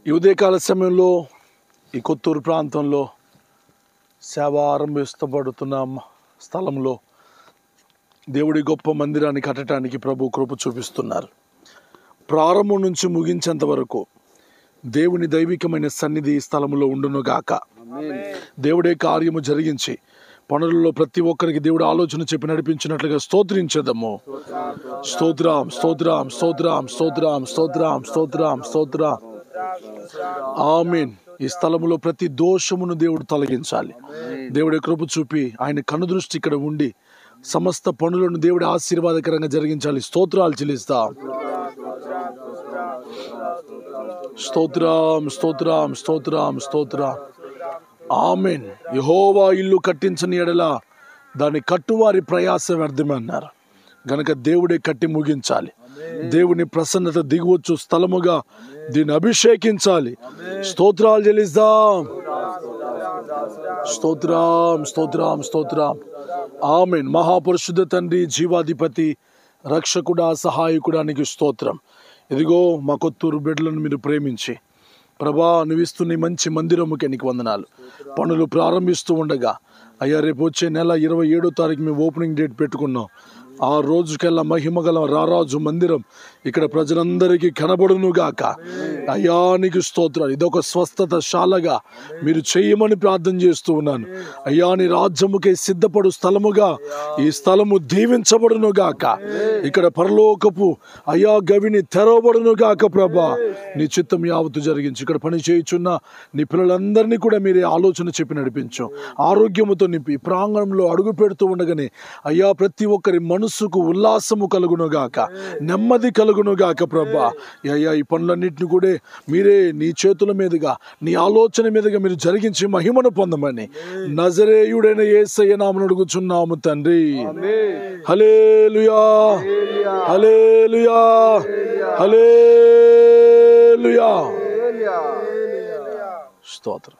ఈ ఉదయకాల సమయంలో ఈ కొత్తూరు ప్రాంతంలో సేవ ఆరంభిస్తబడుతున్న స్థలంలో దేవుడి గొప్ప మందిరాన్ని కట్టడానికి ప్రభు కృప చూపిస్తున్నారు. ప్రారంభం నుంచి ముగించేంత వరకు దేవుని దైవికమైన సన్నిధి ఈ స్థలంలో ఉండునుగాక. దేవుడే కార్యము జరిగించి పనులలో ప్రతి ఒక్కరికి దేవుడు ఆలోచన చెప్పి నడిపించినట్లుగా స్తోత్రించదము. స్తోత్రం స్తోత్రం స్తోత్రం స్తోత్రం స్తోత్రం స్తోత్రం స్తోత్రం. ఆమేన్. ఈ స్థలములో ప్రతి దోషమును దేవుడు తొలగించాలి. దేవుడి కృప చూపి ఆయన కనుదృష్టి ఇక్కడ ఉండి సమస్త పనులను దేవుడి ఆశీర్వాదకరంగా జరిగించాలి. స్తోత్రాలు చెల్లిస్తాం. స్తోత్రం స్తోత్రం స్తోత్రం స్తోత్రం. ఆమేన్. యెహోవా ఇల్లు కట్టించని ఎడల దాని కట్టువారి ప్రయాస వ్యర్థమన్నారు గనక దేవుడే కట్టి ముగించాలి. దేవుని ప్రసన్నత దిగువచ్చు స్థలముగా దీన్ని అభిషేకించాలి. స్తోత్రాలు చెల్లిస్తాం. స్తోత్రం స్తోత్రం స్తోత్రం. ఆమేన్. మహాపరిశుద్ధ తండ్రి, జీవాధిపతి, రక్షకుడా, సహాయకుడానికి స్తోత్రం. ఇదిగో మా కొత్తూరు బిడ్డలను మీరు ప్రేమించి ప్రభా నువ్విస్తున్న మంచి మందిరముకే నీకు వందనాలు. పనులు ప్రారంభిస్తూ ఉండగా అయ్యా రేపు వచ్చే నెల 27వ తారీఖు మేము ఓపెనింగ్ డేట్ పెట్టుకున్నాం. ఆ రోజుకెల్లా మహిమగల రారాజు మందిరం ఇక్కడ ప్రజలందరికీ కనబడునుగాక. అయ్యా నీకు స్తోత్రాలు. ఇదొక స్వస్థత శాలగా మీరు చేయమని ప్రార్థన చేస్తూ ఉన్నాను. అయ్యా నీ రాజ్యముకే సిద్ధపడు స్థలముగా ఈ స్థలము దీవించబడునుగాక. ఇక్కడ పరలోకపు అయ్యా గవిని తెరవబడునుగాక. ప్రభా నీ చిత్తం యావత్తు జరిగించు. ఇక్కడ పని చేయుచున్న నీ పిల్లలందరినీ కూడా మీరే ఆలోచన చెప్పి నడిపించు. ఆరోగ్యముతో నింపి ప్రాంగణంలో అడుగు పెడుతూ ఉండగానే అయ్యా ప్రతి ఒక్కరి మనసుకు ఉల్లాసము కలుగునుగాక, నెమ్మది కలుగునుగాక. ప్రభా అయ్యా ఈ పనులన్నింటినీ కూడా మీరే నీ చేతుల మీదుగా నీ ఆలోచన మీదుగా మీరు జరిగించి మహిమను పొందమని నజరేయుడైన యేసయ్య నామమున అడుగుచున్నాము తండ్రి. హల్లెలూయా హల్లెలూయా హల్లెలూయా. స్తోత్రం.